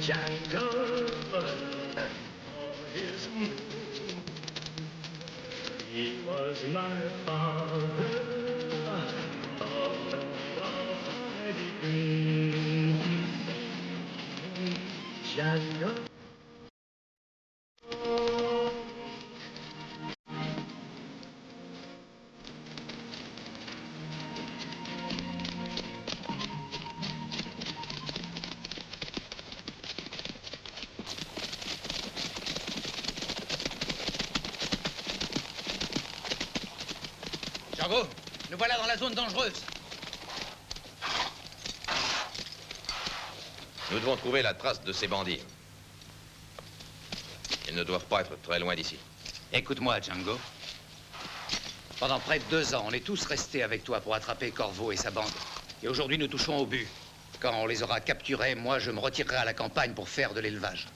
Django, his he was my father. Django. Django, nous voilà dans la zone dangereuse. Nous devons trouver la trace de ces bandits. Ils ne doivent pas être très loin d'ici. Écoute-moi, Django. Pendant près de 2 ans, on est tous restés avec toi pour attraper Corvo et sa bande. Et aujourd'hui, nous touchons au but. Quand on les aura capturés, moi, je me retirerai à la campagne pour faire de l'élevage.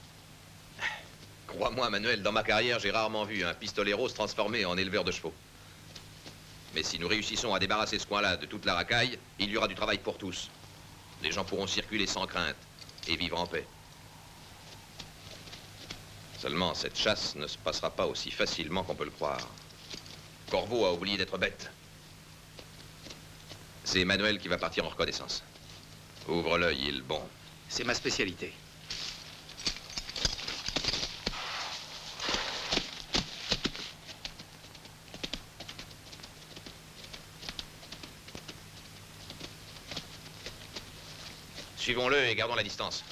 Crois-moi, Manuel, dans ma carrière, j'ai rarement vu un pistolero se transformer en éleveur de chevaux. Mais si nous réussissons à débarrasser ce coin-là de toute la racaille, il y aura du travail pour tous. Les gens pourront circuler sans crainte et vivre en paix. Seulement, cette chasse ne se passera pas aussi facilement qu'on peut le croire. Corvo a oublié d'être bête. C'est Manuel qui va partir en reconnaissance. Ouvre l'œil, il bon. C'est ma spécialité. Suivons-le et gardons la distance.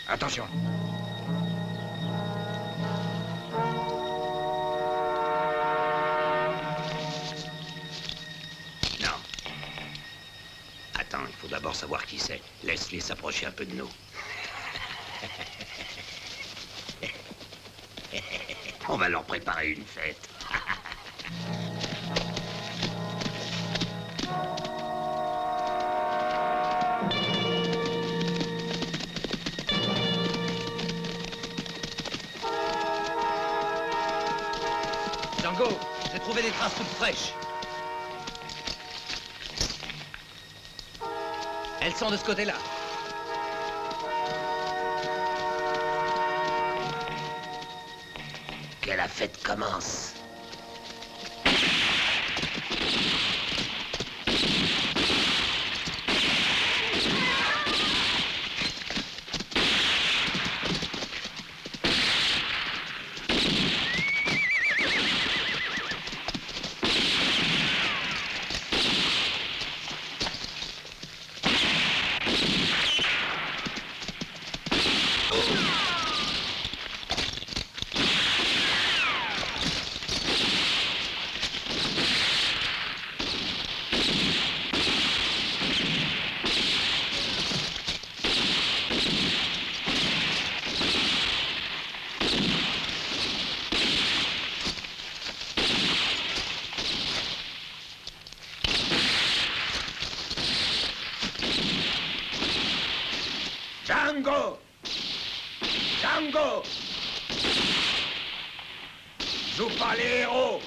Attention. Non. Attends, il faut d'abord savoir qui c'est. Laisse-les s'approcher un peu de nous. On va leur préparer une fête. Django, j'ai trouvé des traces toutes fraîches. Elles sont de ce côté-là. Que la fête commence. Django! Django! Joue pas les héros!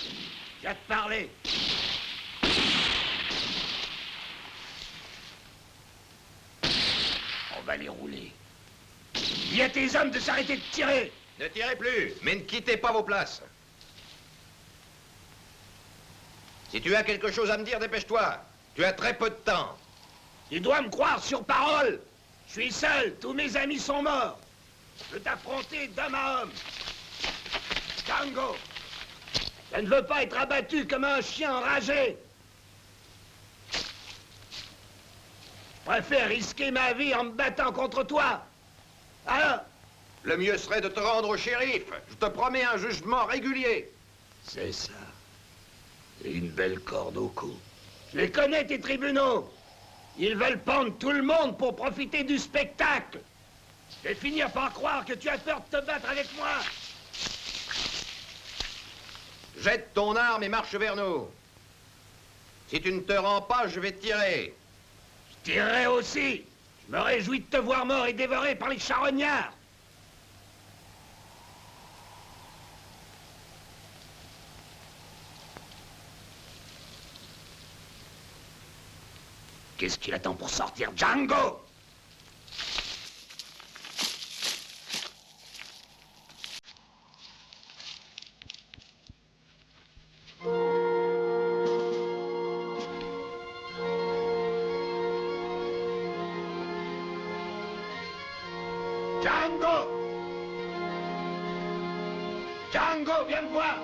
Viens te parler! On va les rouler. Dis à tes hommes de s'arrêter de tirer! Ne tirez plus, mais ne quittez pas vos places. Si tu as quelque chose à me dire, dépêche-toi. Tu as très peu de temps. Tu dois me croire sur parole! Je suis seul, tous mes amis sont morts. Je veux t'affronter d'homme à homme. Django! Je ne veux pas être abattu comme un chien enragé. Je préfère risquer ma vie en me battant contre toi. Alors? Le mieux serait de te rendre au shérif. Je te promets un jugement régulier. C'est ça. Et une belle corde au cou. Je les connais, tes tribunaux. Ils veulent pendre tout le monde pour profiter du spectacle. Je vais finir par croire que tu as peur de te battre avec moi. Jette ton arme et marche vers nous. Si tu ne te rends pas, je vais tirer. Je tirerai aussi. Je me réjouis de te voir mort et dévoré par les charognards. Qu'est-ce qu'il attend pour sortir, Django? Django! Django, viens me voir!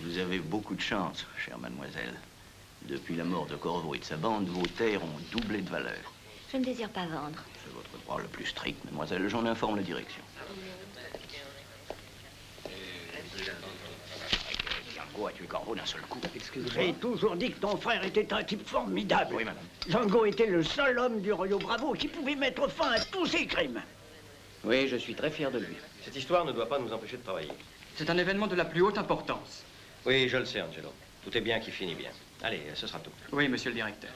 Vous avez beaucoup de chance, chère mademoiselle. Depuis la mort de Corvo et de sa bande, vos terres ont doublé de valeur. Je ne désire pas vendre. C'est votre droit le plus strict, mademoiselle. J'en informe la direction. Django a tué Corvo d'un seul coup. J'ai toujours dit que ton frère était un type formidable. Oui, madame. Django était le seul homme du Rio Bravo qui pouvait mettre fin à tous ses crimes. Oui, je suis très fier de lui. Cette histoire ne doit pas nous empêcher de travailler. C'est un événement de la plus haute importance. Oui, je le sais, Angelo. Tout est bien qui finit bien. Allez, ce sera tout. Oui, monsieur le directeur.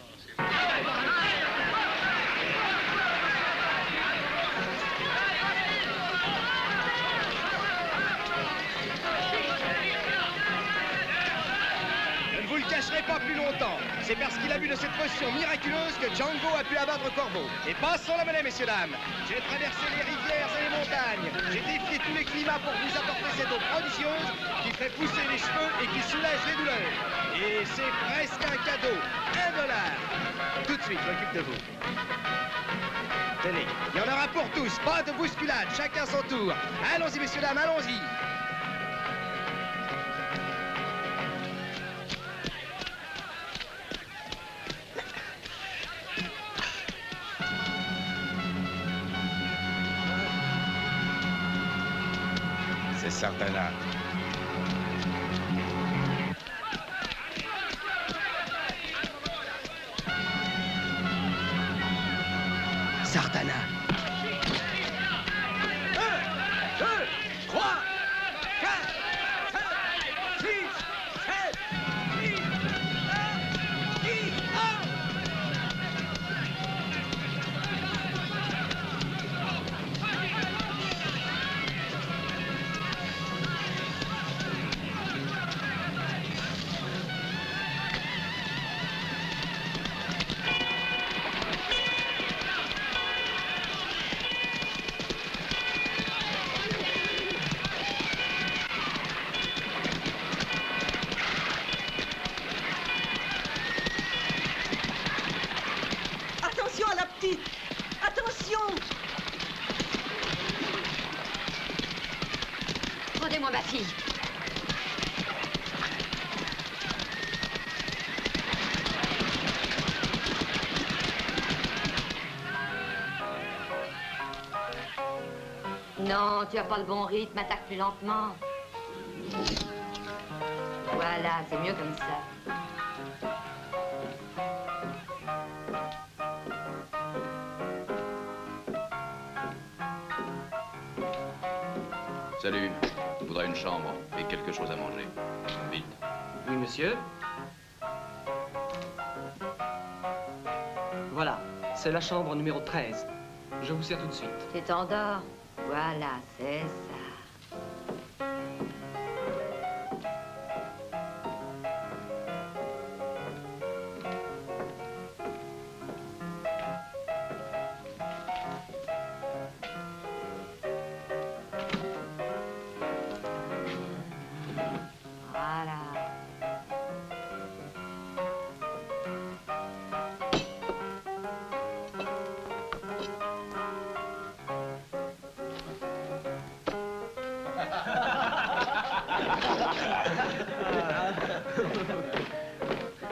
Je ne vous le cacherai pas plus longtemps. C'est parce qu'il a bu de cette potion miraculeuse que Django a pu abattre Corvo. Et passons la monnaie, messieurs, dames. J'ai traversé les rivières et les montagnes. J'ai défié tous les climats pour vous apporter cette eau prodigieuse qui fait pousser les cheveux et qui soulage les douleurs. Et c'est presque un cadeau. $1. Tout de suite, je m'occupe de vous. Tenez, il y en aura pour tous. Pas de bousculade, chacun son tour. Allons-y, messieurs, dames, allons-y. Sartana. Sartana. 1, 2, 3, 4, 5, 6, 7, 8, 9, 10, Attention à la petite! Attention! Rendez-moi ma fille. Non, tu as pas le bon rythme, attaque plus lentement. Voilà, c'est mieux comme ça. Salut. Je voudrais une chambre et quelque chose à manger. Vite. Oui, monsieur. Voilà, c'est la chambre numéro 13. Je vous sers tout de suite. Tu t'endors. Voilà, c'est ça. Voilà.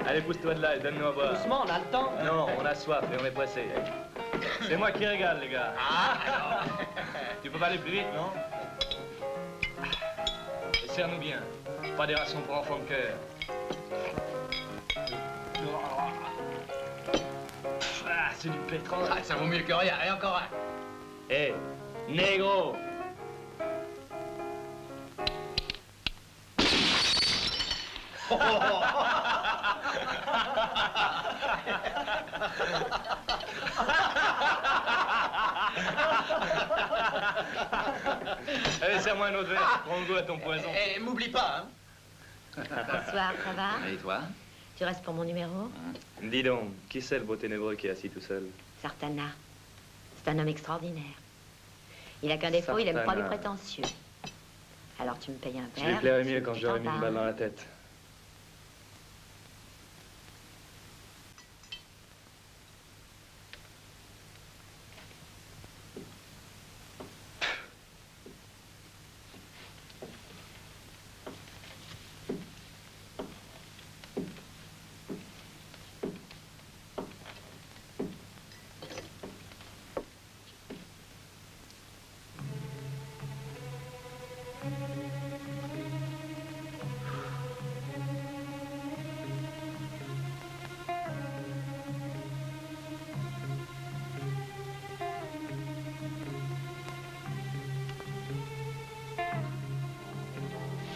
Allez, pousse-toi de là et donne-nous à boire. Doucement, on a le temps. Non, on a soif et on est pressé. C'est moi qui régale, les gars. Tu peux pas aller plus vite, non? Et serre-nous bien. Pas des rations pour enfants de cœur. Ah, c'est du pétrole. Ah, ça vaut mieux que rien. Et encore un. Hé, négro! Allez, serre-moi un autre verre. Prends le goût à ton poison. Et m'oublie pas, hein. Bonsoir, ça va? Et toi? Tu restes pour mon numéro? Dis donc, qui c'est le beau ténébreux qui est assis tout seul? Sartana. C'est un homme extraordinaire. Il a qu'un défaut, il aime pas les Sartana. prétentieux. Alors tu me payes un Je verre. lui plairais et mieux puis quand tu j'aurais t'en mis une vas. balle dans la tête.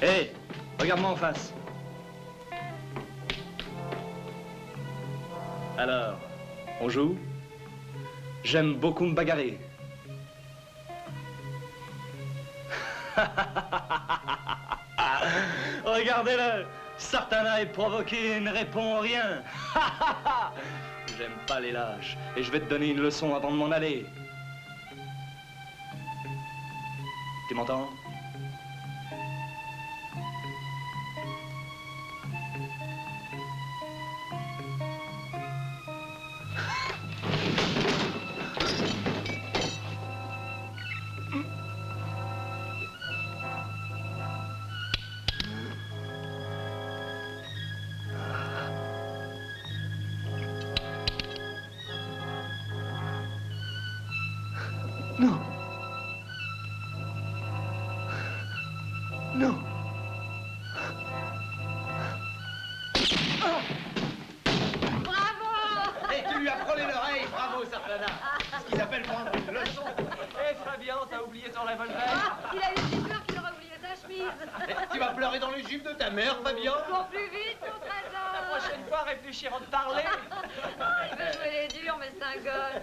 Hé, regarde-moi en face. Alors, on joue? J'aime beaucoup me bagarrer. Regardez-le, Sartana est provoqué et ne répond rien. J'aime pas les lâches et je vais te donner une leçon avant de m'en aller. Tu m'entends? Non. Sartana. C'est ce qu'ils appellent prendre une leçon. Eh, Fabien, t'as oublié ton revolver? Ah, il a eu si peur qu'il aurait oublié sa chemise. Tu vas pleurer dans les jupes de ta mère, Fabien. Cours plus vite, mon trésor. La prochaine fois, réfléchis avant de parler. Il veut jouer les durs, mais c'est un gosse.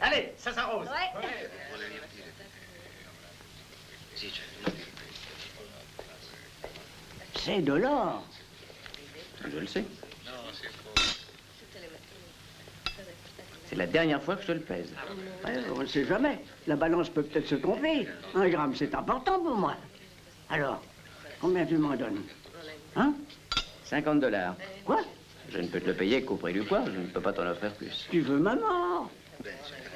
Allez, ça s'arrose. Ouais. C'est de l'or. Je le sais. C'est la dernière fois que je te le pèse. Ouais, on ne sait jamais. La balance peut peut-être se tromper. 1 gramme, c'est important pour moi. Alors, combien tu m'en donnes? Hein? 50 $. Quoi? Je ne peux te le payer qu'au prix du poids. Je ne peux pas t'en offrir plus. Tu veux ma mort?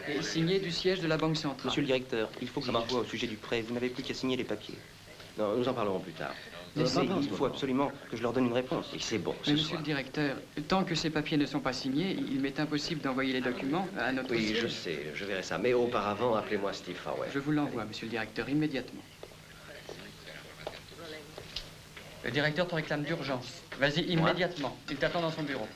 Et signé du siège de la Banque centrale. Monsieur le directeur, il faut que je vous voie au sujet du prêt. Vous n'avez plus qu'à signer les papiers. Non, nous en parlerons plus tard. Il faut absolument que je leur donne une réponse. Et c'est bon, Mais monsieur le directeur, tant que ces papiers ne sont pas signés, il m'est impossible d'envoyer les documents à notre Oui, siège. je sais, je verrai ça. Mais auparavant, appelez-moi Steve Farwell. Je vous l'envoie, monsieur le directeur, immédiatement. Le directeur te réclame d'urgence. Vas-y, immédiatement. Il t'attend dans son bureau.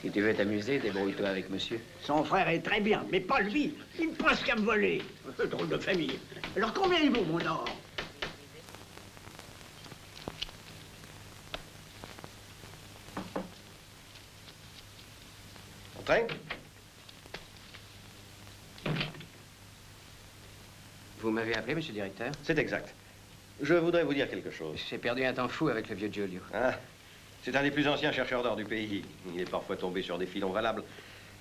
Si tu veux t'amuser, débrouille-toi avec monsieur. Son frère est très bien, mais pas lui. Il ne pense qu'à me voler. Drôle de famille. Alors combien il vaut, mon or? Entrez. Vous m'avez appelé, monsieur le directeur? C'est exact. Je voudrais vous dire quelque chose. J'ai perdu un temps fou avec le vieux Giulio. Ah, c'est un des plus anciens chercheurs d'or du pays. Il est parfois tombé sur des filons valables.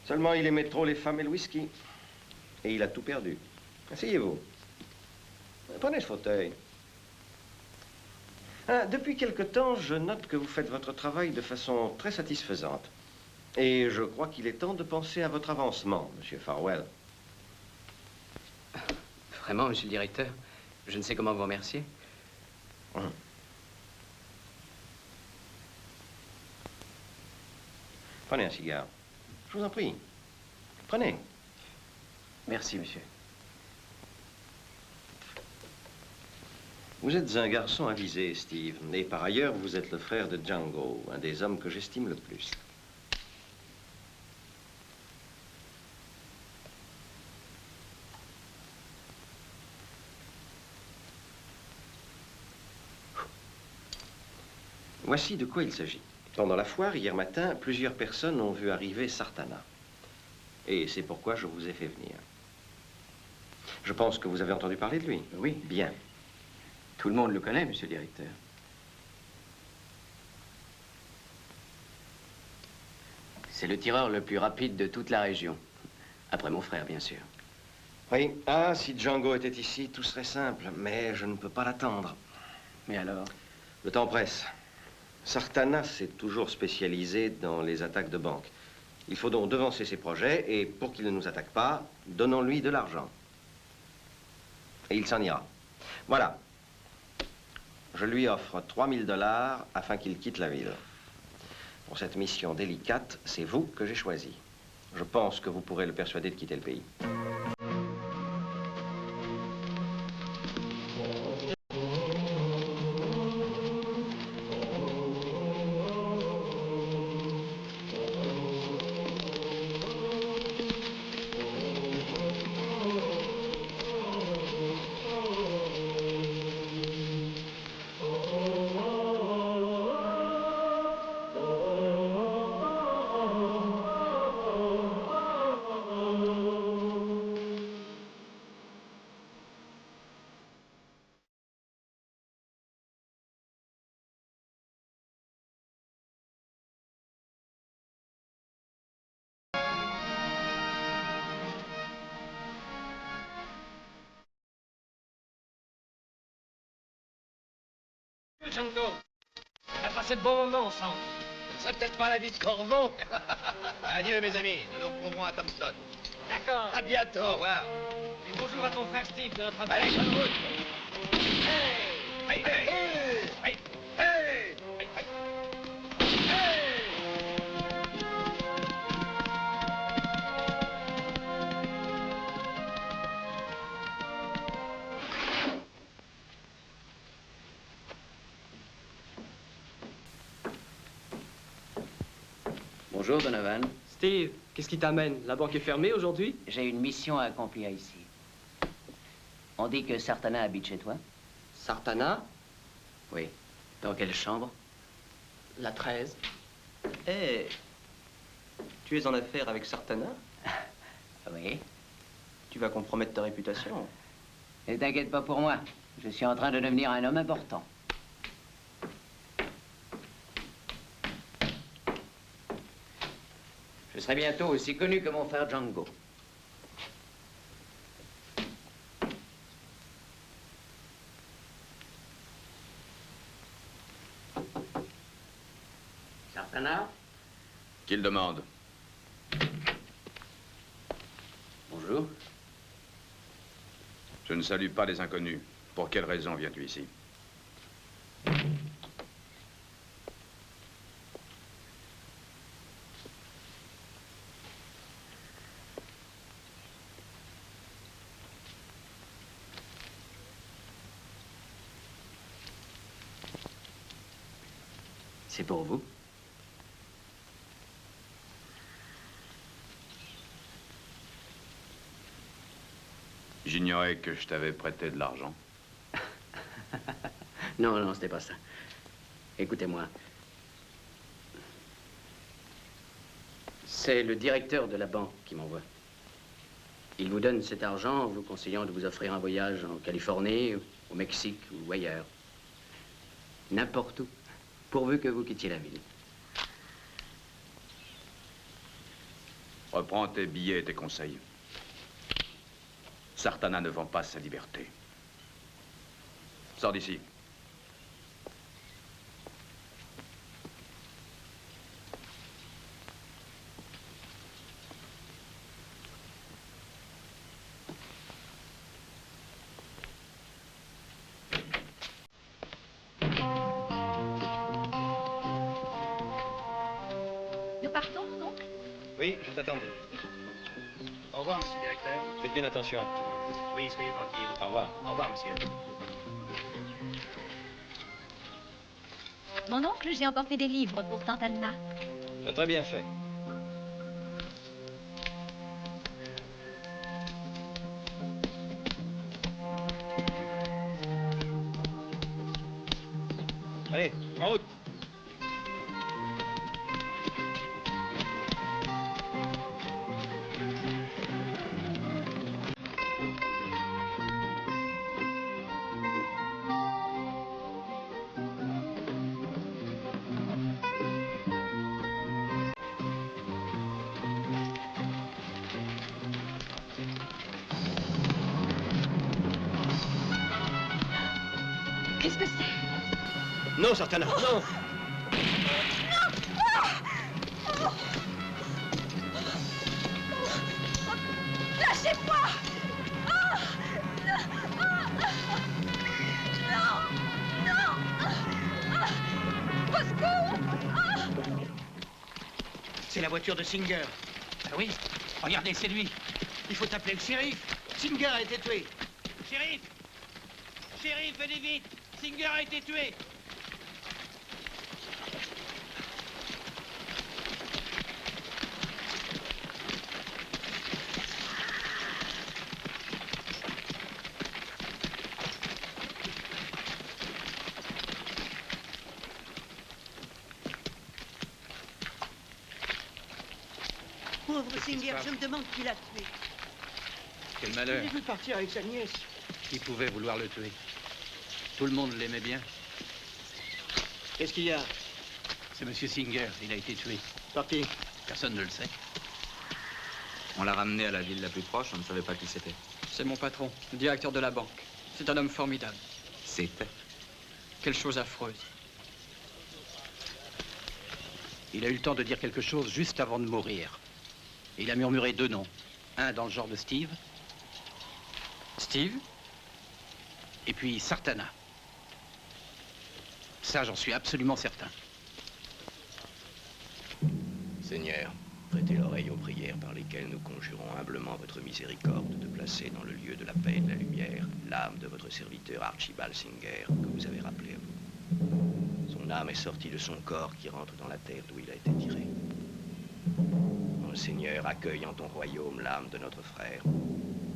Seulement, il aimait trop les femmes et le whisky. Et il a tout perdu. Asseyez-vous. Prenez ce fauteuil. Ah, depuis quelque temps, je note que vous faites votre travail de façon très satisfaisante. Et je crois qu'il est temps de penser à votre avancement, monsieur Farwell. Vraiment, monsieur le directeur? Je ne sais comment vous remercier. Prenez un cigare. Je vous en prie. Prenez. Merci, monsieur. Vous êtes un garçon avisé, Steve. Et par ailleurs, vous êtes le frère de Django, un des hommes que j'estime le plus. Voici de quoi il s'agit. Pendant la foire, hier matin, plusieurs personnes ont vu arriver Sartana. Et c'est pourquoi je vous ai fait venir. Je pense que vous avez entendu parler de lui. Oui. Bien. Tout le monde le connaît, monsieur le directeur. C'est le tireur le plus rapide de toute la région. Après mon frère, bien sûr. Oui. Ah, si Django était ici, tout serait simple. Mais je ne peux pas l'attendre. Mais alors? Le temps presse. Sartana s'est toujours spécialisé dans les attaques de banque. Il faut donc devancer ses projets et pour qu'il ne nous attaque pas, donnons-lui de l'argent. Et il s'en ira. Voilà. Je lui offre 3 000 $ afin qu'il quitte la ville. Pour cette mission délicate, c'est vous que j'ai choisi. Je pense que vous pourrez le persuader de quitter le pays. Django, on a passé de bons moments ensemble. Ce serait peut-être pas la vie de Corvo. Adieu, mes amis. Nous nous retrouverons à Thompson. D'accord. À bientôt. Au revoir. Et bonjour à ton frère Steve de notre Allez, bonne route. Hey! Hey, hey, hey, hey, hey, hey. Bonjour, Donovan. Steve, qu'est-ce qui t'amène? La banque est fermée aujourd'hui? J'ai une mission à accomplir ici. On dit que Sartana habite chez toi? Sartana? Oui. Dans quelle chambre? La 13. Eh, tu es en affaire avec Sartana? Oui. Tu vas compromettre ta réputation. Ne t'inquiète pas pour moi. Je suis en train de devenir un homme important. Je serai bientôt aussi connu que mon frère Django. Sartana? Qu'il demande. Bonjour. Je ne salue pas les inconnus. Pour quelle raison viens-tu ici? C'est pour vous. J'ignorais que je t'avais prêté de l'argent. Non, non, c'était pas ça. Écoutez-moi. C'est le directeur de la banque qui m'envoie. Il vous donne cet argent en vous conseillant de vous offrir un voyage en Californie, au Mexique ou ailleurs. N'importe où, pourvu que vous quittiez la ville. Reprends tes billets et tes conseils. Sartana ne vend pas sa liberté. Sors d'ici. Nous partons, donc? Oui, je t'attendais. Au revoir, monsieur le directeur. Faites bien attention. Oui, soyez tranquille. Au revoir. Au revoir, monsieur. Mon oncle, j'ai emporté des livres pour tante Anna. T'as très bien fait. Allez, en route. Qu'est-ce que c'est? Non, Sartana, non. Lâchez-moi! Au secours! C'est la voiture de Singer. Ah oui? Regardez, c'est lui. Il faut appeler le shérif. Singer a été tué. Shérif! Shérif, venez vite! Singer a été tué! Pauvre Singer, je me demande qui l'a tué. Quel malheur. J'ai vu partir avec sa nièce. Qui pouvait vouloir le tuer? Tout le monde l'aimait bien. Qu'est-ce qu'il y a? C'est Monsieur Singer, il a été tué. Par qui? Personne ne le sait. On l'a ramené à la ville la plus proche, on ne savait pas qui c'était. C'est mon patron, le directeur de la banque. C'est un homme formidable. C'était. Quelle chose affreuse. Il a eu le temps de dire quelque chose juste avant de mourir. Et il a murmuré deux noms. Un dans le genre de Steve. Steve? Et puis Sartana. Ça, j'en suis absolument certain. Seigneur, prêtez l'oreille aux prières par lesquelles nous conjurons humblement votre miséricorde de placer dans le lieu de la paix et de la lumière l'âme de votre serviteur Archibald Singer, que vous avez rappelé à vous. Son âme est sortie de son corps qui rentre dans la terre d'où il a été tiré. En Seigneur, accueille en ton royaume l'âme de notre frère,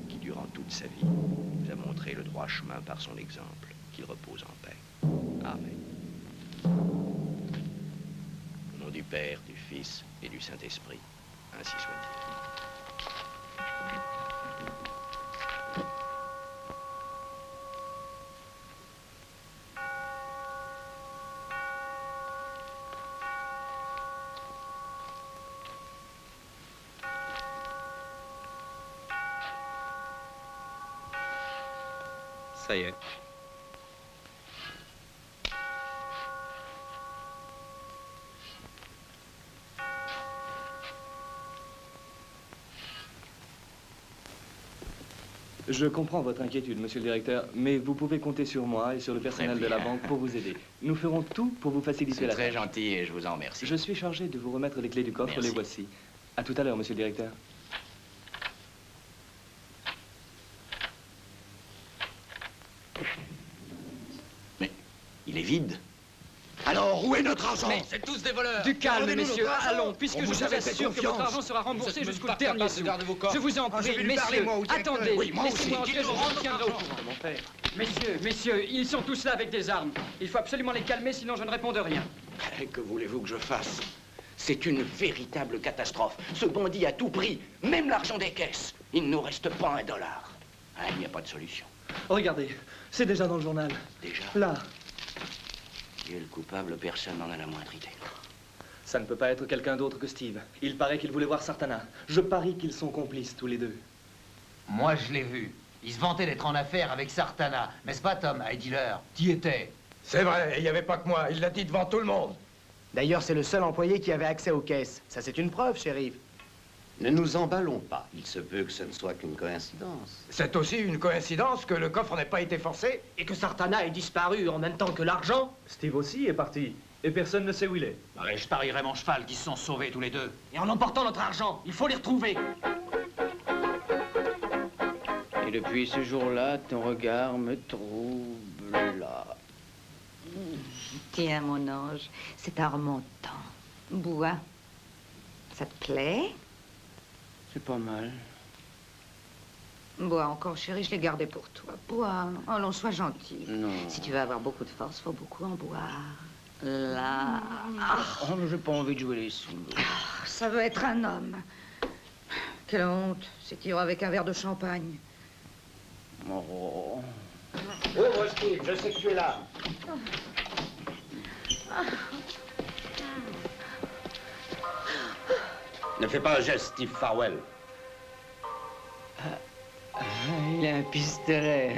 qui durant toute sa vie nous a montré le droit chemin par son exemple, qu'il repose en paix. Amen. Au nom du Père, du Fils et du Saint-Esprit, ainsi soit-il. Ça y est. Je comprends votre inquiétude, monsieur le directeur, mais vous pouvez compter sur moi et sur le personnel de la banque pour vous aider. Nous ferons tout pour vous faciliter la tâche. C'est très gentil et je vous en remercie. Je suis chargé de vous remettre les clés du coffre, les voici. À tout à l'heure, monsieur le directeur. Mais il est vide. Alors, où est notre argent? Mais c'est tous des voleurs. Du calme, Rendez-nous messieurs. notre argent. Allons, puisque On je vous vous avait fait assure que votre confiance. argent sera remboursé Vous êtes jusqu'au même pas dernier capable de sou. garder vos coffres. Je vous en Ah, je prie, vais lui parler, messieurs. moi, au directeur. Attendez, Oui, moi aussi. laissez-moi entrer, je Dites-le. vous tiendrai au courant. Mon père. Messieurs, ils sont tous là avec des armes. Il faut absolument les calmer, sinon je ne réponds de rien. Que voulez-vous que je fasse? C'est une véritable catastrophe. Ce bandit a tout pris, même l'argent des caisses. Il ne nous reste pas $1. Ah, il n'y a pas de solution. Regardez, c'est déjà dans le journal. Déjà? Là. Qui est le coupable? Personne n'en a la moindre idée. Ça ne peut pas être quelqu'un d'autre que Steve. Il paraît qu'il voulait voir Sartana. Je parie qu'ils sont complices tous les deux. Moi, je l'ai vu. Il se vantait d'être en affaire avec Sartana. N'est-ce pas, Tom, à Dealer? T'y étais. C'est vrai, il n'y avait pas que moi. Il l'a dit devant tout le monde. D'ailleurs, c'est le seul employé qui avait accès aux caisses. Ça, c'est une preuve, shérif. Ne nous emballons pas. Il se peut que ce ne soit qu'une coïncidence. C'est aussi une coïncidence que le coffre n'ait pas été forcé. Et que Sartana ait disparu en même temps que l'argent. Steve aussi est parti. Et personne ne sait où il est. Ouais, je parierais mon cheval qu'ils se sont sauvés tous les deux. Et en emportant notre argent, il faut les retrouver. Et depuis ce jour-là, ton regard me trouble là. Tiens, mon ange, c'est un remontant. Bois. Ça te plaît? C'est pas mal. Bois encore, chérie, je l'ai gardé pour toi. Bois. Allons, sois gentil. Non. Si tu veux avoir beaucoup de force, faut beaucoup en boire. Là. Oh, mais j'ai pas envie de jouer les sous. Ça veut être un homme. Quelle honte. C'est tiré avec un verre de champagne. Oh. Ouvre, Steve, je sais que tu es là. Ne fais pas un geste, Steve Farwell. Il a un pistolet.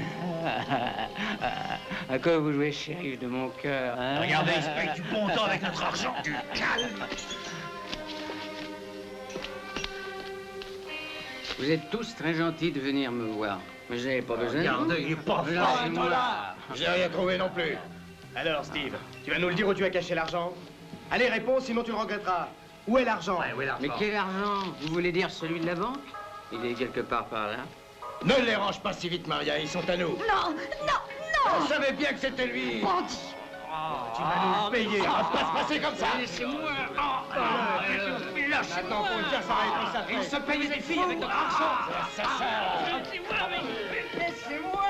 À quoi vous jouez, shérif de mon cœur, hein? Regardez, il se paye du bon temps avec notre argent. Du calme. Vous êtes tous très gentils de venir me voir. Mais je n'avais pas besoin. Regardez, il est pas Lâchez-moi. là. J'ai rien trouvé non plus. Alors, Steve, tu vas nous le dire où tu as caché l'argent? Allez, réponds, sinon tu le regretteras. Où est l'argent? Mais quel argent? Vous voulez dire celui de la banque? Il est quelque part par là. Ne les range pas si vite, Maria, ils sont à nous. Non, non, On savait bien que c'était lui. bandit. Tu vas nous le payer. Ça va pas se passer comme ça. Laissez-moi. Maintenant, faut le faire s'arrêter comme ça. Il se paye des filles avec notre argent. Laissez-moi.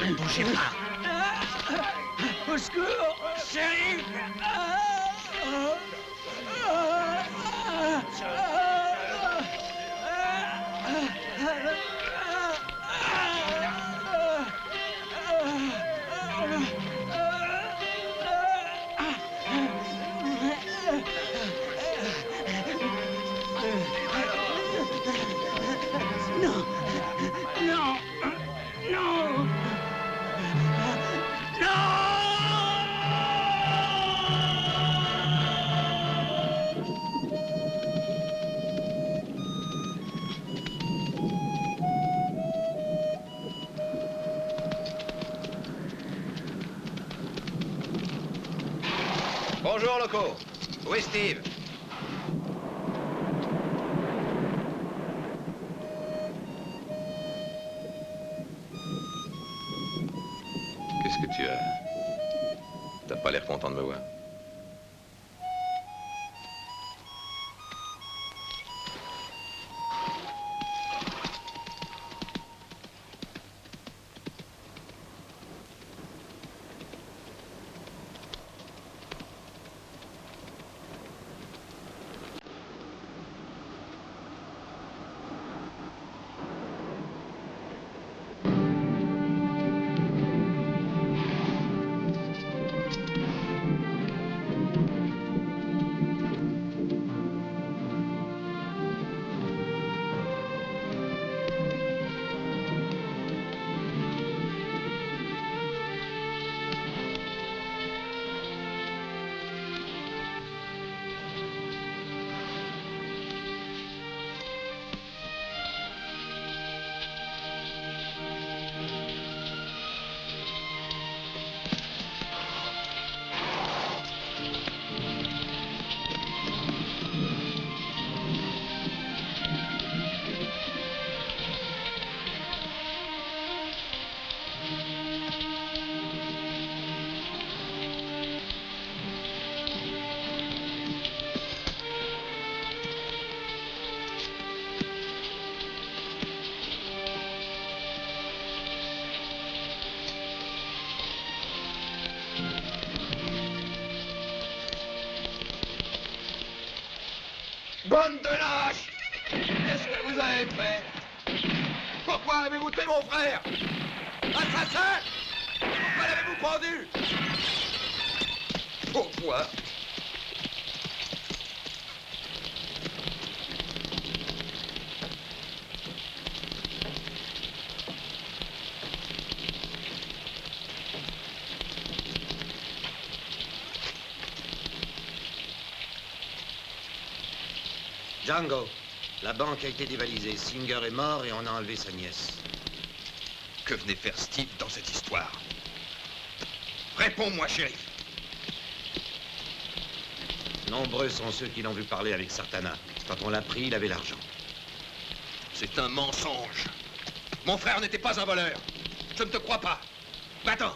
Ne bougez pas. Au secours, chérie. Non, non, non. Bonjour, locaux. Où est Steve? Qu'est-ce que tu as? T'as pas l'air content de me voir. Bande de lâches! Qu'est-ce que vous avez fait? Pourquoi avez-vous tué mon frère? Assassin! Pourquoi l'avez-vous pendu? Pourquoi? Django, la banque a été dévalisée. Singer est mort et on a enlevé sa nièce. Que venait faire Steve dans cette histoire? Réponds-moi, shérif. Nombreux sont ceux qui l'ont vu parler avec Sartana. Quand on l'a pris, il avait l'argent. C'est un mensonge. Mon frère n'était pas un voleur. Je ne te crois pas. Va-t'en.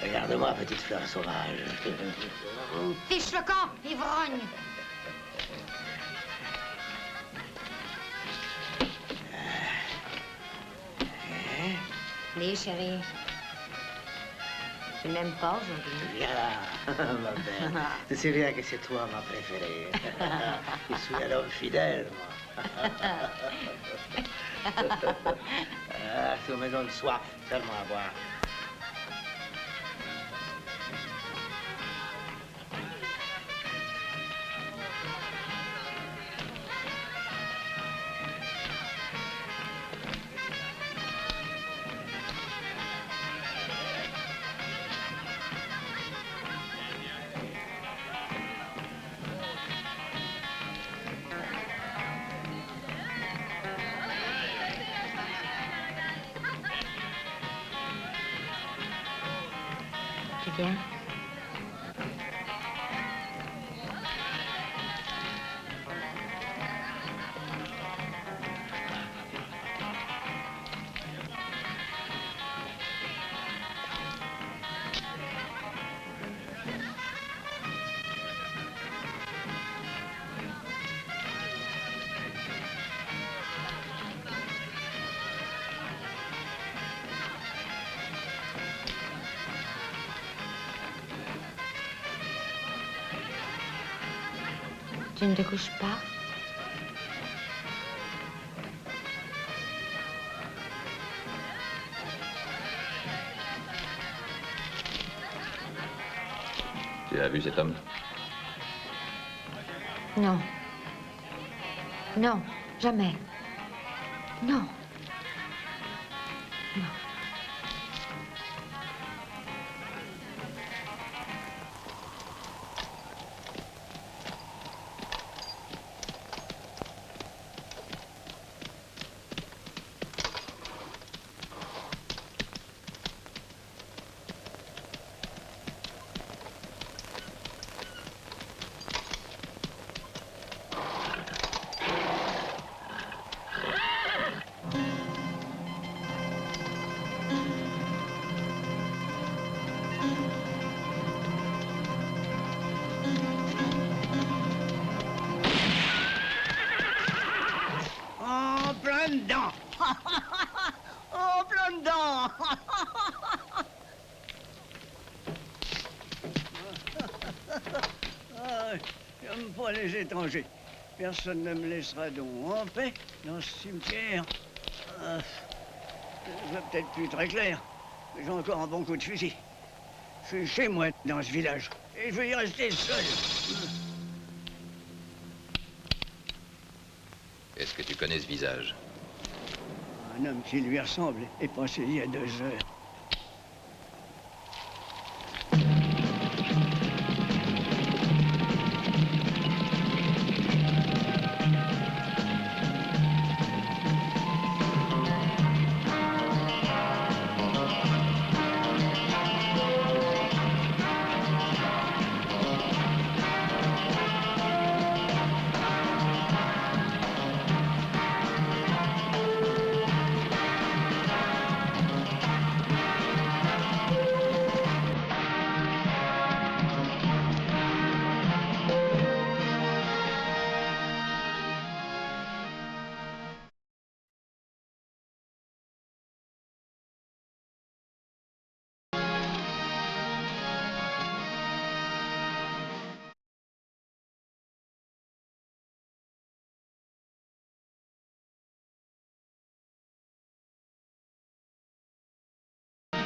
Regarde-moi, petite fleur sauvage. Fiche le camp, ivrogne. Oui, chérie. Tu ne m'aimes pas aujourd'hui? Viens là, ma belle. Tu sais bien que c'est toi ma préférée. Je suis un homme fidèle, moi. Ah, tu me donnes soif. Fais-moi à boire. Tu viens? Tu ne te couches pas? Tu as vu cet homme? Non. Non, jamais. Non. Non. En plein dedans. En plein dedans. Ah, j'aime pas les étrangers. Personne ne me laissera donc en paix dans ce cimetière. Ah, je vais peut-être plus très clair, mais j'ai encore un bon coup de fusil. Je suis chez moi dans ce village et je vais y rester seul. Est-ce que tu connais ce visage? Un homme qui lui ressemble est passé il y a 2 heures.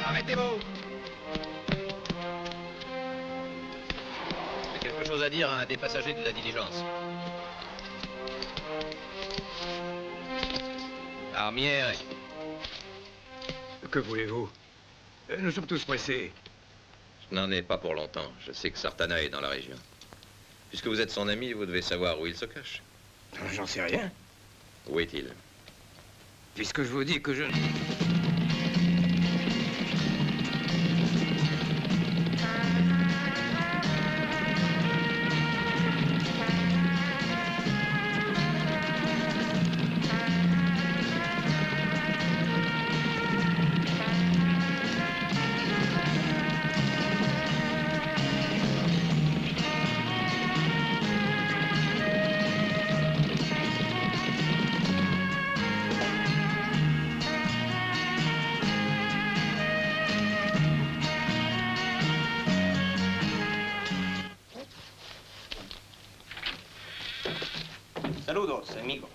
Arrêtez-vous! J'ai quelque chose à dire à un des passagers de la diligence. Armière. Que voulez-vous? Nous sommes tous pressés. Je n'en ai pas pour longtemps. Je sais que Sartana est dans la région. Puisque vous êtes son ami, vous devez savoir où il se cache. J'en sais rien. Où est-il? Puisque je vous dis que je... Saludos, amigo.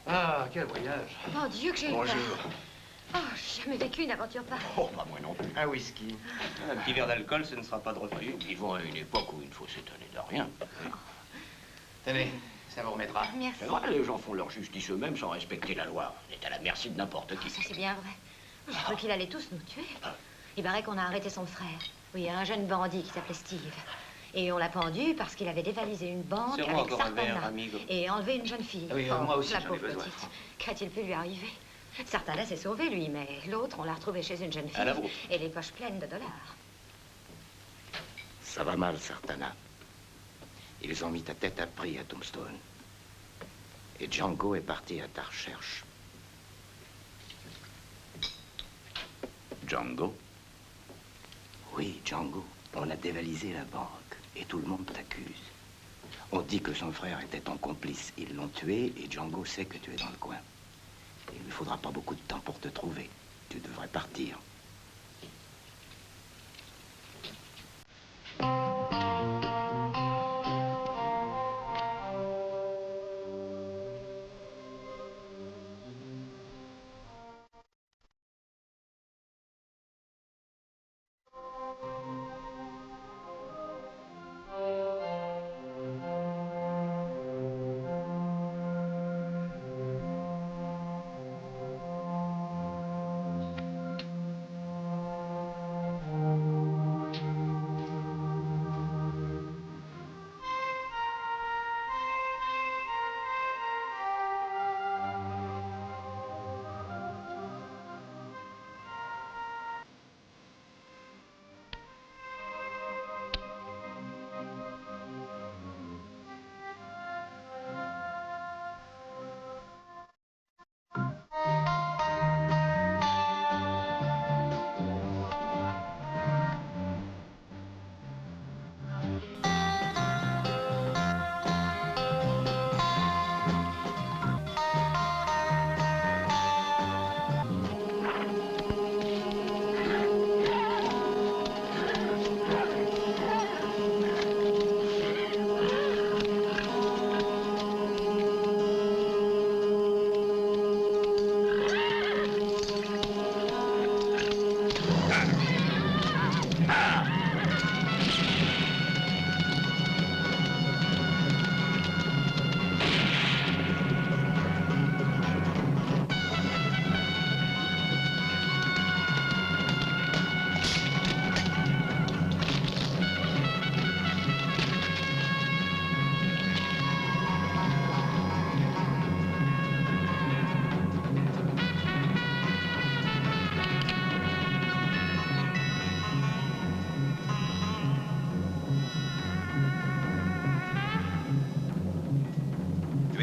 Ah, quel voyage. Oh Dieu, que j'ai eu peur. Bonjour. Oh, j'ai jamais vécu une aventure pareille. Oh, pas moi non plus. Un whisky. Un petit verre d'alcool, ce ne sera pas de refus. Nous vivons à une époque où il faut s'étonner de rien. Tenez, ça vous remettra. Merci. C'est vrai, les gens font leur justice eux-mêmes sans respecter la loi. On est à la merci de n'importe qui. Ça, c'est bien vrai. J'ai cru qu'il allait tous nous tuer. Il paraît qu'on a arrêté son frère. Oui, un jeune bandit qui s'appelait Steve. Et on l'a pendu parce qu'il avait dévalisé une banque Serre-moi avec encore un verre, Sartana amigo. et enlevé une jeune fille. Ah oui, moi aussi, la j'en ai pauvre besoin. petite. Qu'a-t-il pu lui arriver? Sartana s'est sauvé, lui, mais l'autre, on l'a retrouvé chez une jeune fille. À la vôtre. Et les poches pleines de dollars. Ça va mal, Sartana. Ils ont mis ta tête à prix à Tombstone. Et Django est parti à ta recherche. Django? Oui, Django. On a dévalisé la banque et tout le monde t'accuse. On dit que son frère était ton complice. Ils l'ont tué et Django sait que tu es dans le coin. Il ne lui faudra pas beaucoup de temps pour te trouver. Tu devrais partir.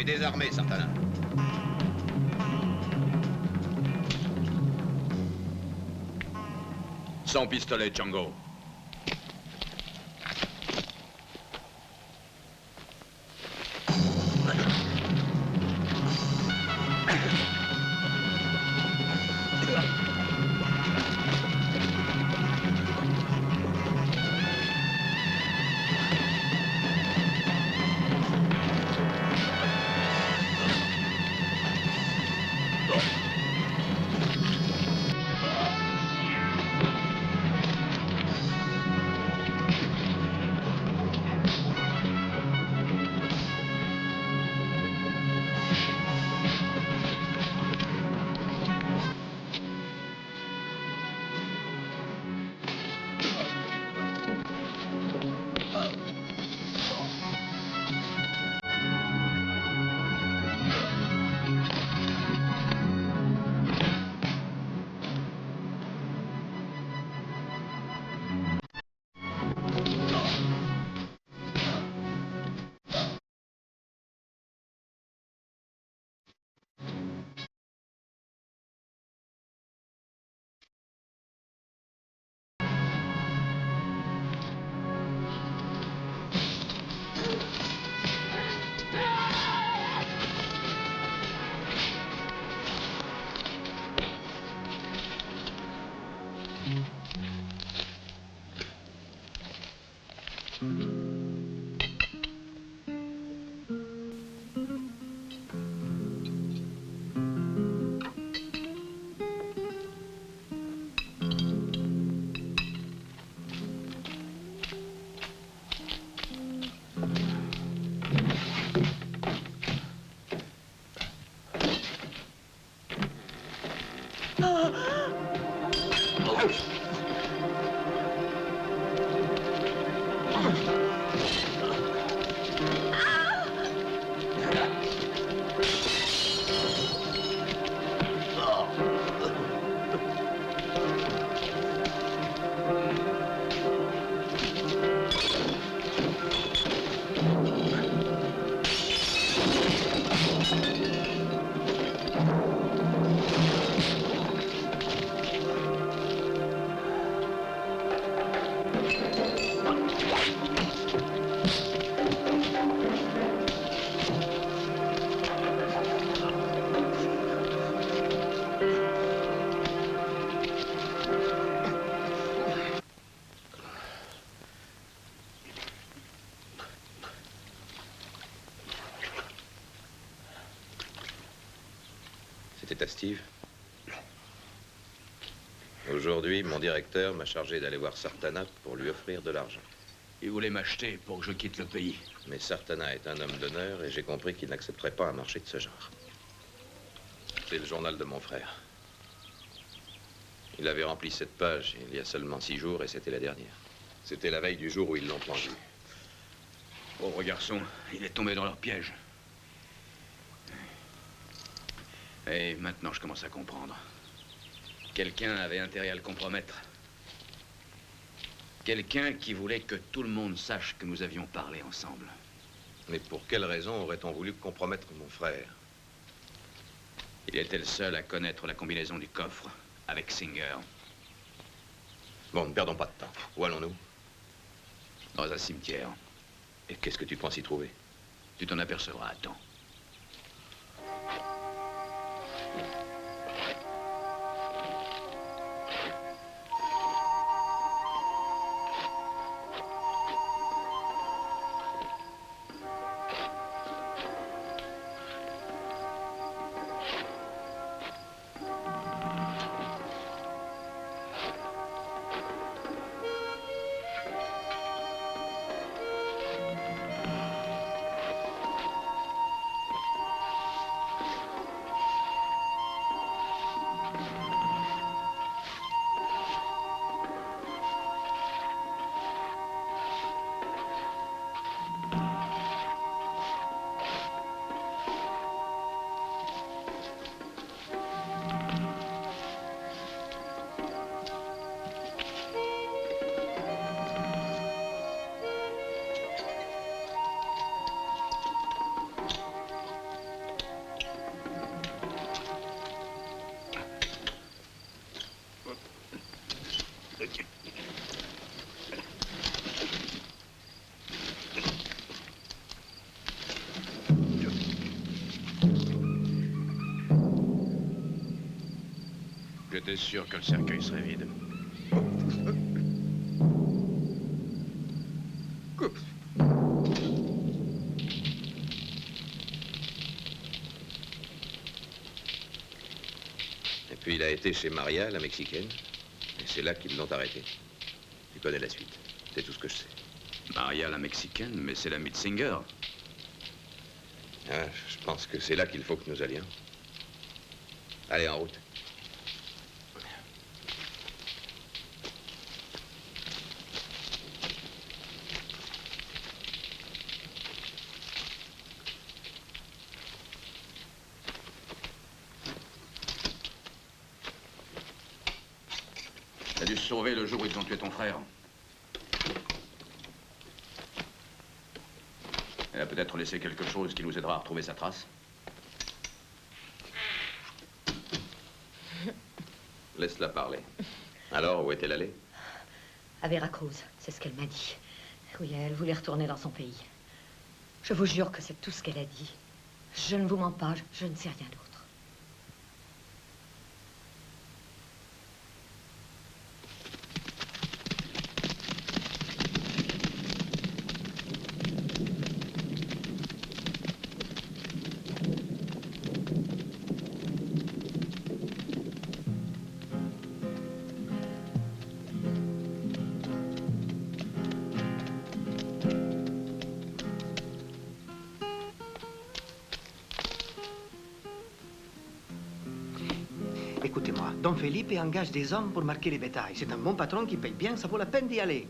Tu es désarmé, Sartana. Sans pistolet, Django. C'était à Steve. Aujourd'hui, mon directeur m'a chargé d'aller voir Sartana pour lui offrir de l'argent. Il voulait m'acheter pour que je quitte le pays. Mais Sartana est un homme d'honneur et j'ai compris qu'il n'accepterait pas un marché de ce genre. C'est le journal de mon frère. Il avait rempli cette page il y a seulement 6 jours et c'était la dernière. C'était la veille du jour où ils l'ont pendu. Pauvre garçon, il est tombé dans leur piège. Et maintenant, je commence à comprendre. Quelqu'un avait intérêt à le compromettre. Quelqu'un qui voulait que tout le monde sache que nous avions parlé ensemble. Mais pour quelle raison aurait-on voulu compromettre mon frère? Il était le seul à connaître la combinaison du coffre avec Singer. Bon, ne perdons pas de temps. Où allons-nous? Dans un cimetière. Et qu'est-ce que tu penses y trouver? Tu t'en apercevras à temps. J'étais sûr que le cercueil serait vide. Et puis il a été chez Maria, la Mexicaine, et c'est là qu'ils l'ont arrêté. Tu connais la suite, c'est tout ce que je sais. Maria, la Mexicaine, mais c'est la Mitzinger. Ah, je pense que c'est là qu'il faut que nous allions. Allez, en route. T'as dû se sauver le jour où ils ont tué ton frère. Elle a peut-être laissé quelque chose qui nous aidera à retrouver sa trace. Laisse-la parler. Alors, où est-elle allée? À Veracruz, c'est ce qu'elle m'a dit. Oui, elle voulait retourner dans son pays. Je vous jure que c'est tout ce qu'elle a dit. Je ne vous mens pas, je ne sais rien d'autre. Écoutez-moi, Don Felipe engage des hommes pour marquer les bétails. C'est un bon patron qui paye bien, ça vaut la peine d'y aller.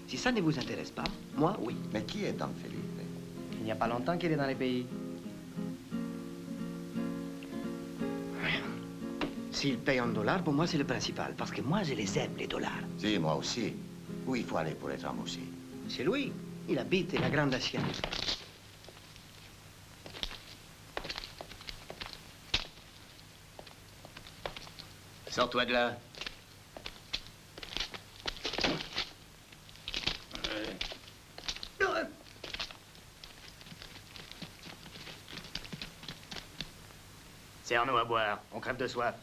Si ça ne vous intéresse pas, moi, oui. Mais qui est Don Felipe? Il n'y a pas longtemps qu'il est dans les pays. S'il paye en dollars, pour moi, c'est le principal. Parce que moi, je les aime, les dollars. Si, moi aussi. Où il faut aller pour être aussi? C'est lui. Il habite la Grande Asia. Sors-toi de là. Serre-nous à boire. On crève de soif.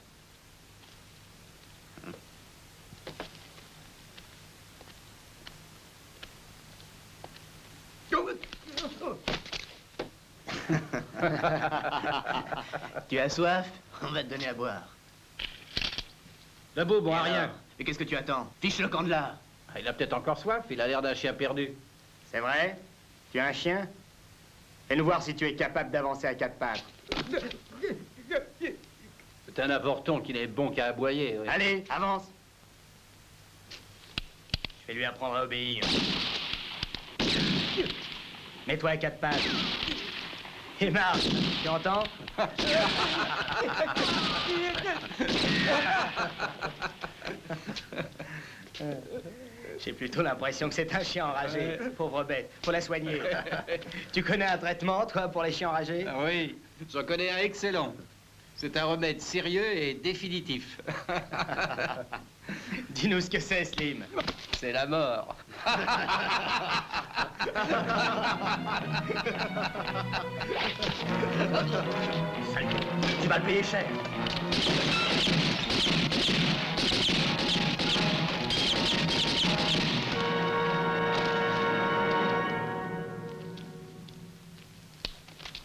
Tu as soif? On va te donner à boire. Debout, bon à rien. Et qu'est-ce que tu attends? Fiche le camp de là. Il a peut-être encore soif, il a l'air d'un chien perdu. C'est vrai? Tu as un chien? Fais-nous voir si tu es capable d'avancer à quatre pattes. C'est un avorton qui n'est bon qu'à aboyer. Oui. Allez, avance. Je vais lui apprendre à obéir. Mets-toi à quatre pattes. Et marche, tu entends? J'ai plutôt l'impression que c'est un chien enragé. Pauvre bête, faut la soigner. Tu connais un traitement, toi, pour les chiens enragés? Ah oui, j'en connais un excellent. C'est un remède sérieux et définitif. Dis-nous ce que c'est, Slim. C'est la mort. Tu vas le payer cher.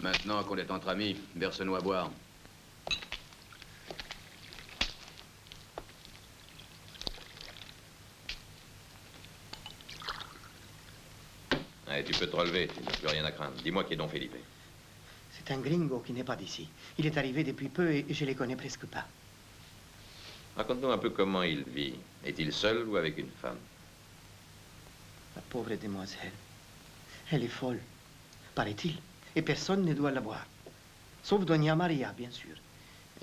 Maintenant qu'on est entre amis, verse-nous à boire. Allez, tu peux te relever, tu n'as plus rien à craindre. Dis-moi qui est Don Felipe. C'est un gringo qui n'est pas d'ici. Il est arrivé depuis peu et je les connais presque pas. Raconte-nous un peu comment il vit. Est-il seul ou avec une femme? La pauvre demoiselle. Elle est folle, paraît-il. Et personne ne doit la voir. Sauf Doña Maria, bien sûr.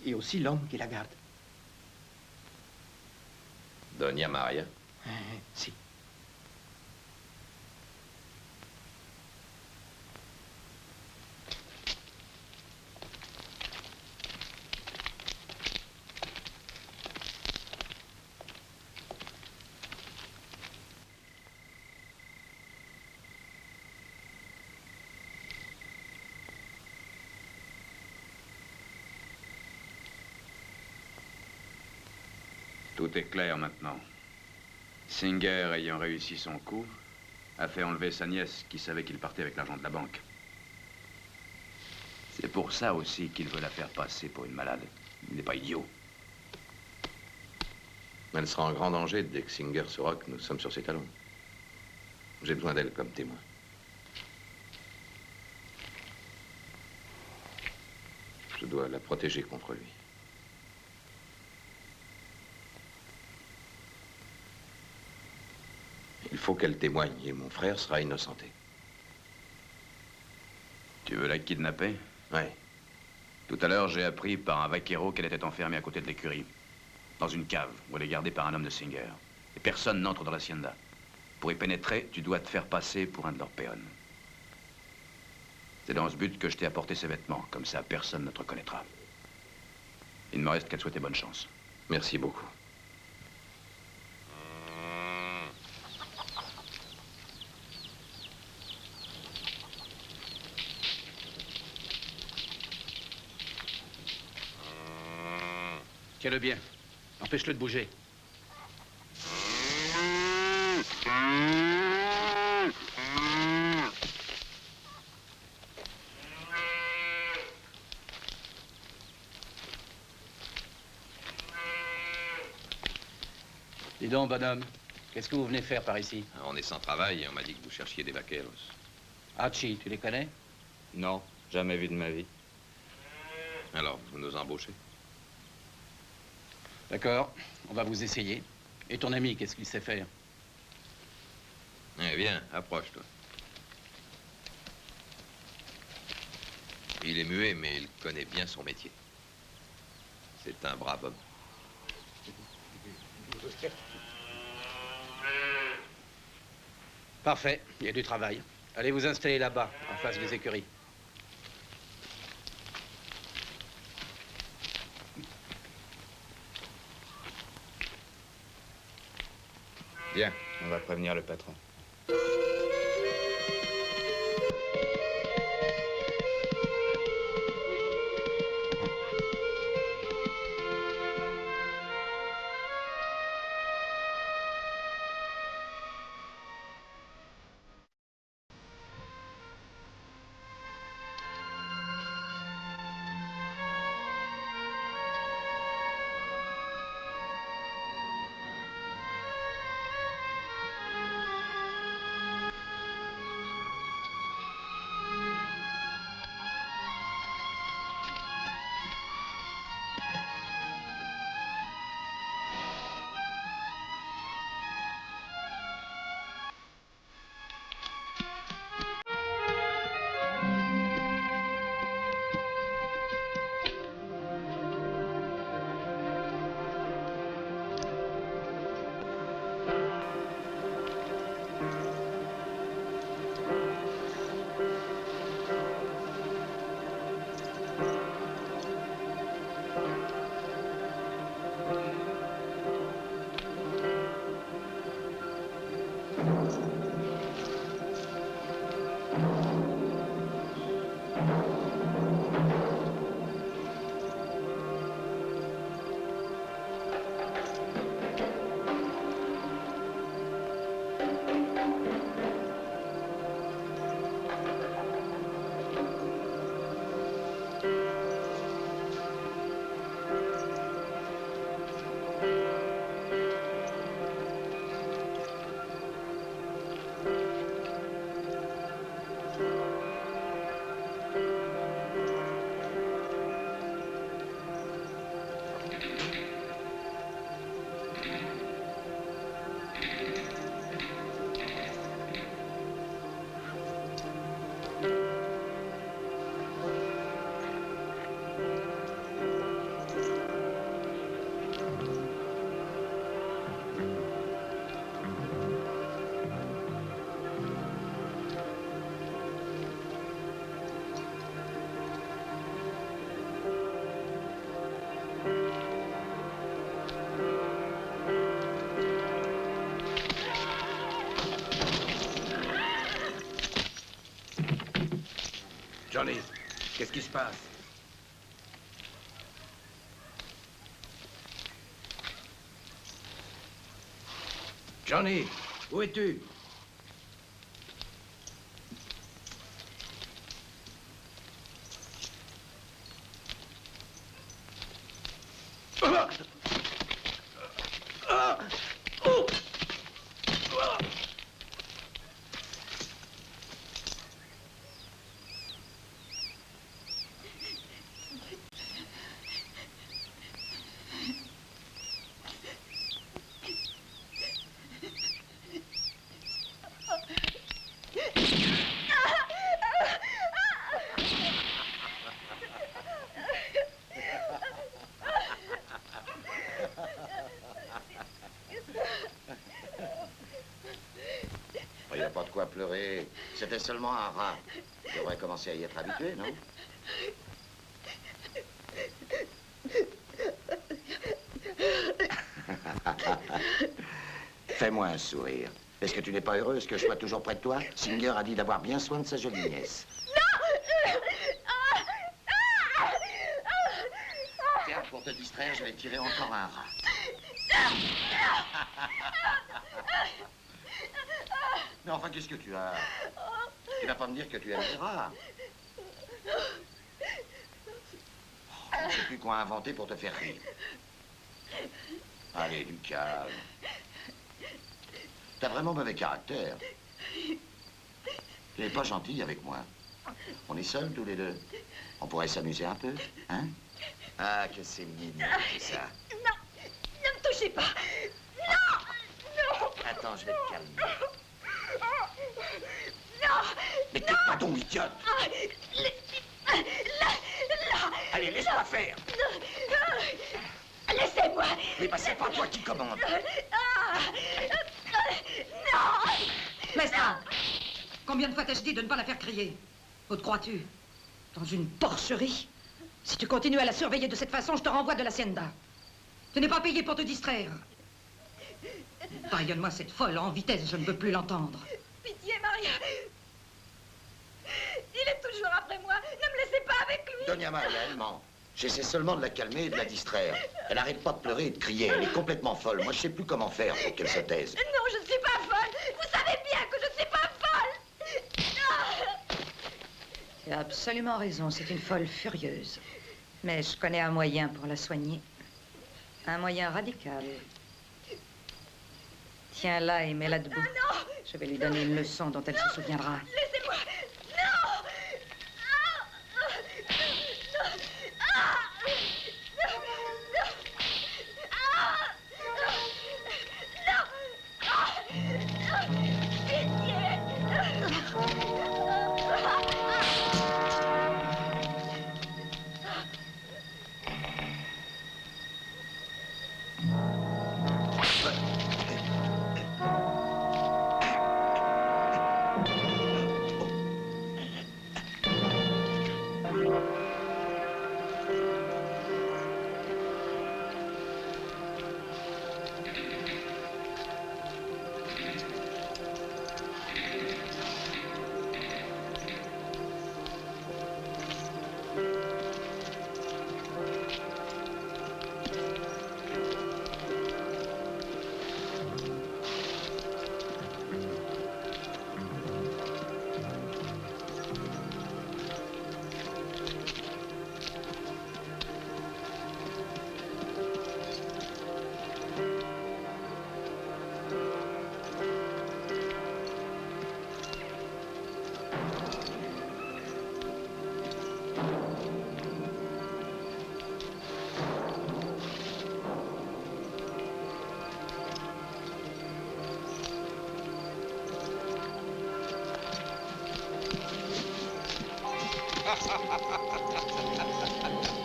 Et aussi l'homme qui la garde. Doña Maria? Si. Tout est clair maintenant. Singer, ayant réussi son coup, a fait enlever sa nièce qui savait qu'il partait avec l'argent de la banque. C'est pour ça aussi qu'il veut la faire passer pour une malade. Il n'est pas idiot. Elle sera en grand danger dès que Singer saura que nous sommes sur ses talons. J'ai besoin d'elle comme témoin. Je dois la protéger contre lui. Il faut qu'elle témoigne et mon frère sera innocenté. Tu veux la kidnapper? Oui. Tout à l'heure, j'ai appris par un vaquero qu'elle était enfermée à côté de l'écurie, dans une cave où elle est gardée par un homme de Singer. Et personne n'entre dans l'hacienda. Pour y pénétrer, tu dois te faire passer pour un de leurs péons. C'est dans ce but que je t'ai apporté ces vêtements. Comme ça, personne ne te reconnaîtra. Il ne me reste qu'à te souhaiter bonne chance. Merci beaucoup. Tiens-le bien. Empêche-le de bouger. Dis donc, bonhomme, qu'est-ce que vous venez faire par ici? On est sans travail et on m'a dit que vous cherchiez des vaqueros. Hachi, tu les connais? Non, jamais vu de ma vie. Alors, vous nous embauchez? D'accord, on va vous essayer. Et ton ami, qu'est-ce qu'il sait faire? Eh bien, approche-toi. Il est muet, mais il connaît bien son métier. C'est un brave homme. Parfait, il y a du travail. Allez vous installer là-bas, en face des écuries. Bien, on va prévenir le patron. Johnny, qu'est-ce qui se passe? Johnny, où es-tu? Il n'y a pas de quoi pleurer. C'était seulement un rat. Tu devrais commencer à y être habitué, non? Fais-moi un sourire. Est-ce que tu n'es pas heureuse que je sois toujours près de toi? Singer a dit d'avoir bien soin de sa jolie nièce. Tiens, pour te distraire, je vais tirer encore un rat. Mais enfin, qu'est-ce que tu as? Tu vas pas me dire que tu aimes les rats. Je ne sais plus quoi inventer pour te faire rire. Allez, du calme. T'as vraiment mauvais caractère. Tu n'es pas gentil avec moi. On est seuls tous les deux. On pourrait s'amuser un peu, hein? Ah, que c'est mignon, tout ça. Non, ne me touchez pas. Non, non. Attends, je vais te calmer. Non. Mais tais-toi donc, idiote. Là. Allez, laisse-moi faire. Laissez-moi. Oui, bah c'est pas toi qui commande. Non. Mestra, combien de fois t'ai-je dit de ne pas la faire crier? Où te crois-tu? Dans une porcherie? Si tu continues à la surveiller de cette façon, je te renvoie de l'hacienda. Tu n'es pas payé pour te distraire. Pardonne-moi cette folle en vitesse, je ne veux plus l'entendre. Pitié, Maria. Il est toujours après moi. Ne me laissez pas avec lui. Doña Maria, elle ment. J'essaie seulement de la calmer et de la distraire. Elle n'arrête pas de pleurer et de crier. Elle est complètement folle. Moi, je sais plus comment faire pour qu'elle se taise. Non, je ne suis pas folle. Vous savez bien que je ne suis pas folle. Tu as absolument raison, c'est une folle furieuse. Mais je connais un moyen pour la soigner. Un moyen radical. Tiens-la et mets-la debout. Non. Je vais lui donner une leçon dont elle se souviendra. Laissez-moi. Non.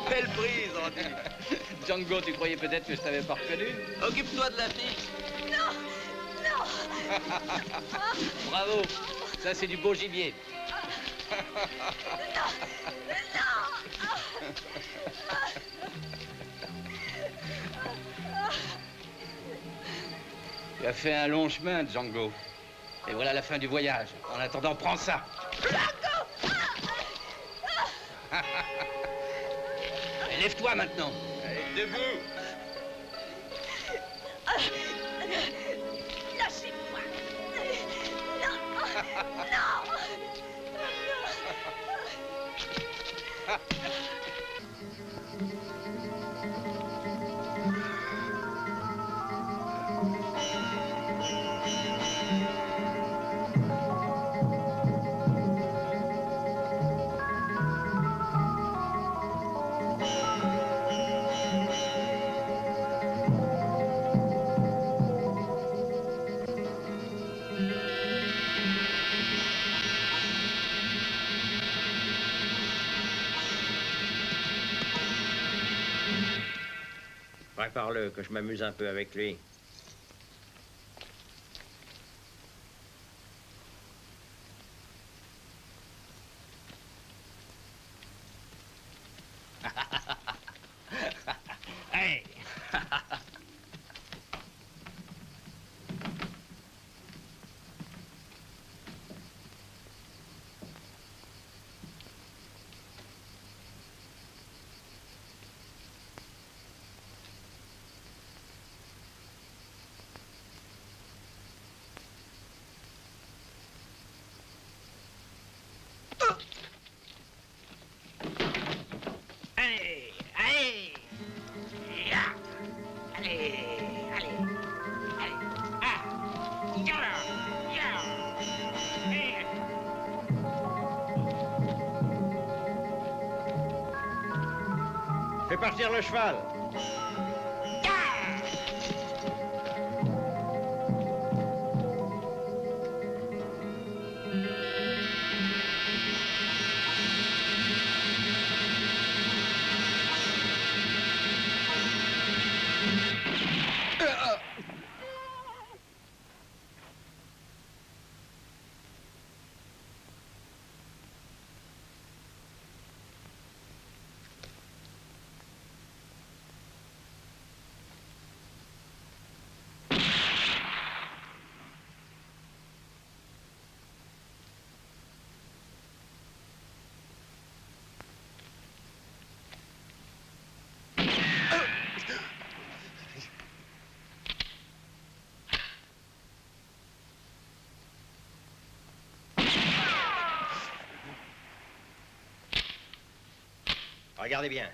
Belle prise, Andy. Django, tu croyais peut-être que je t'avais pas reconnu? Occupe-toi de la fille. Non. Non. Bravo. Ça, c'est du beau gibier. Tu as fait un long chemin, Django. Et voilà la fin du voyage. En attendant, prends ça. Lève-toi maintenant. Allez, debout. Lâchez. Prépare-le, que je m'amuse un peu avec lui. Hey. Allez, allez. Ya. Allez, allez. Allez. Ah. Ya. Ya. Eh. Fais partir le cheval. Regardez bien.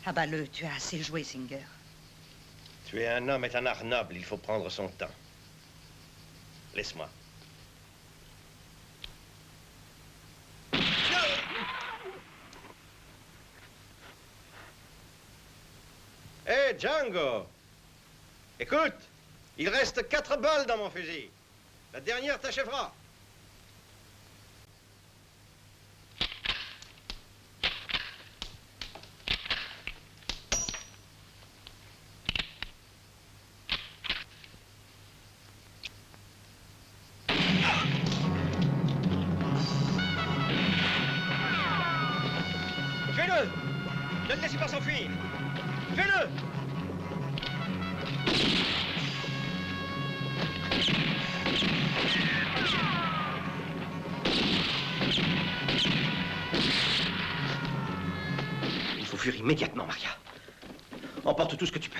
Abat-le, tu as assez joué, Singer. Tuer un homme est un art noble, il faut prendre son temps. Laisse-moi. Hé, Django! Écoute, il reste 4 balles dans mon fusil. La dernière t'achèvera. Fais-le! Ne le laissez pas s'enfuir! Fais-le! Il faut fuir immédiatement, Maria. Emporte tout ce que tu peux.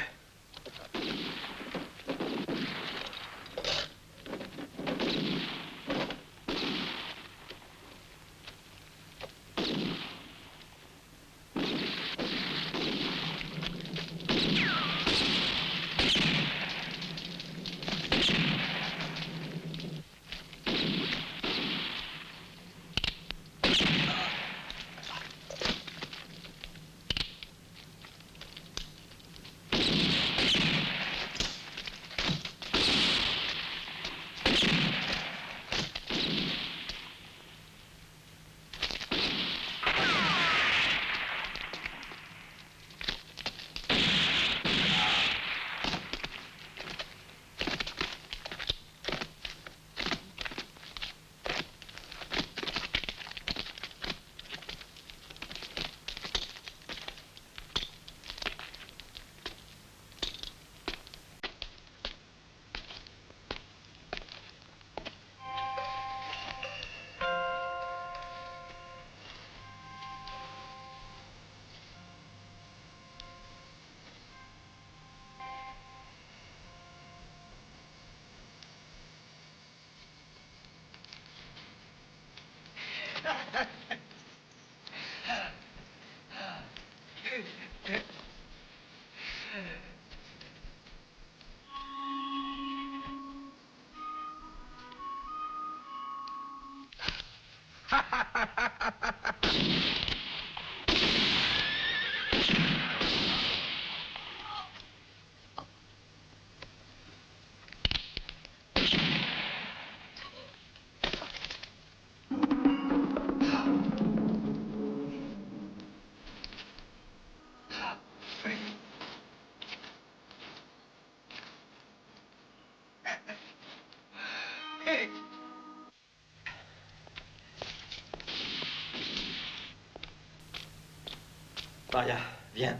Maria, viens.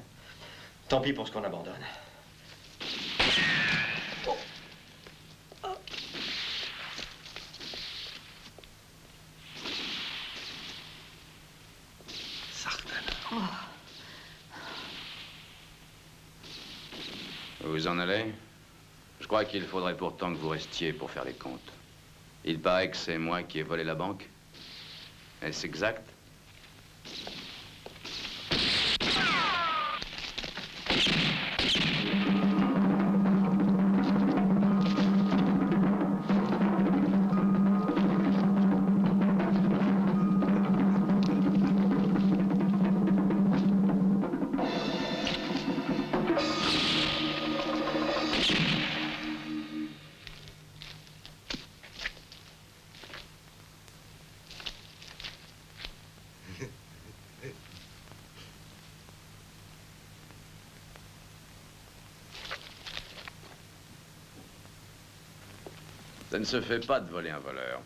Tant pis pour ce qu'on abandonne. Vous en allez? Je crois qu'il faudrait pourtant que vous restiez pour faire les comptes. Il paraît que c'est moi qui ai volé la banque. Est-ce exact? Ça ne se fait pas de voler un voleur.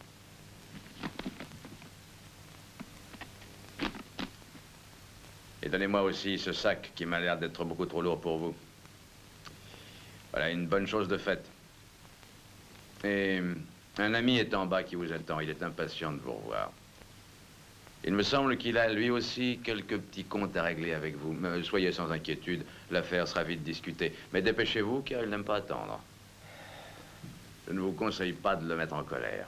Et donnez-moi aussi ce sac qui m'a l'air d'être beaucoup trop lourd pour vous. Voilà une bonne chose de faite. Et un ami est en bas qui vous attend. Il est impatient de vous revoir. Il me semble qu'il a lui aussi quelques petits comptes à régler avec vous. Mais soyez sans inquiétude, l'affaire sera vite discutée. Mais dépêchez-vous car il n'aime pas attendre. Je ne vous conseille pas de le mettre en colère.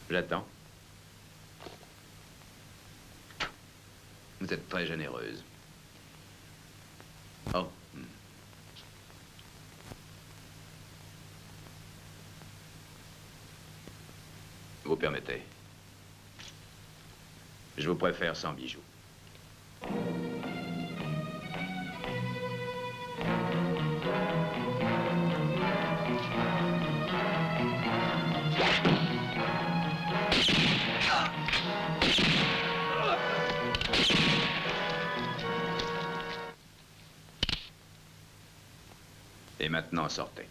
J'attends. Vous êtes très généreuse. Oh. Vous permettez. Je vous préfère sans bijoux. Et maintenant, sortez.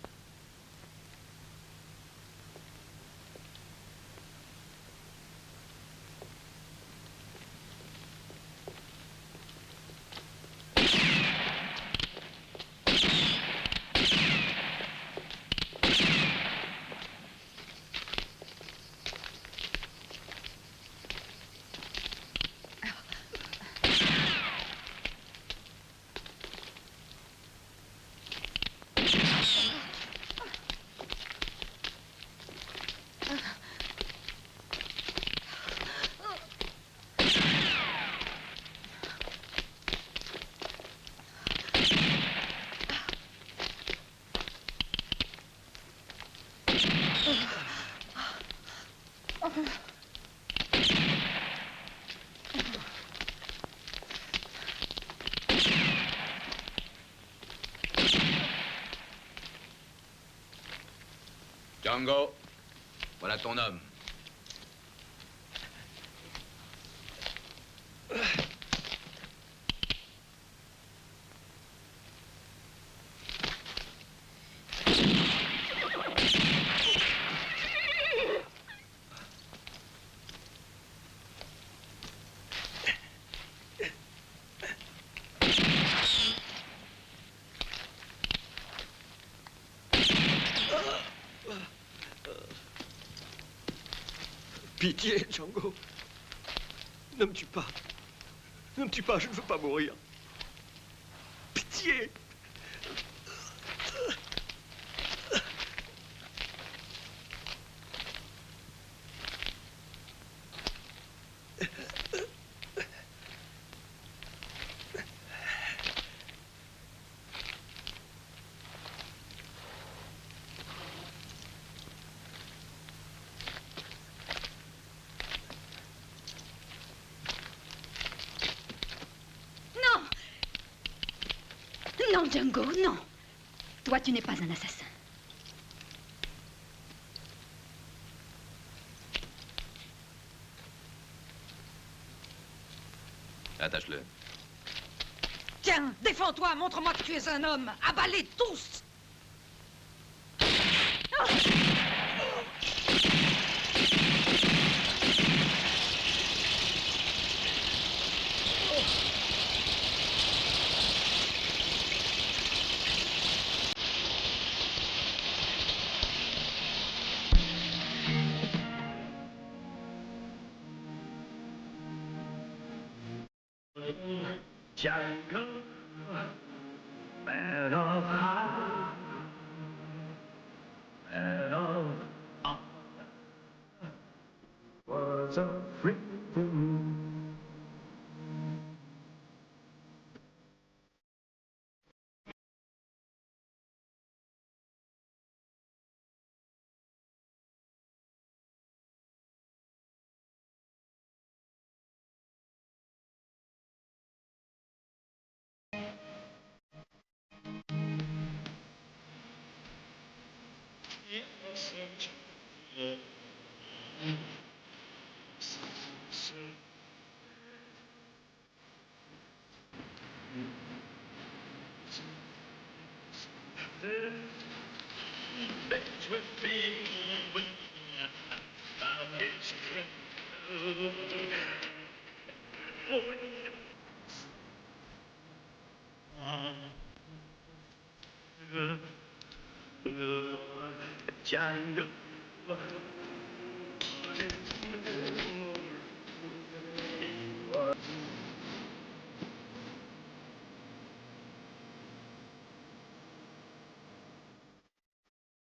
Django, voilà ton homme. Pitié, Django. Ne me tue pas. Ne me tue pas, je ne veux pas mourir. Pitié. Non, Django, non. Toi, tu n'es pas un assassin. Attache-le. Tiens, défends-toi, montre-moi que tu es un homme. Abalez tous. Django, man of high, man of honor, was a freedom. Django.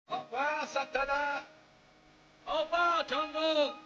Au revoir, Santana. Au revoir, Django.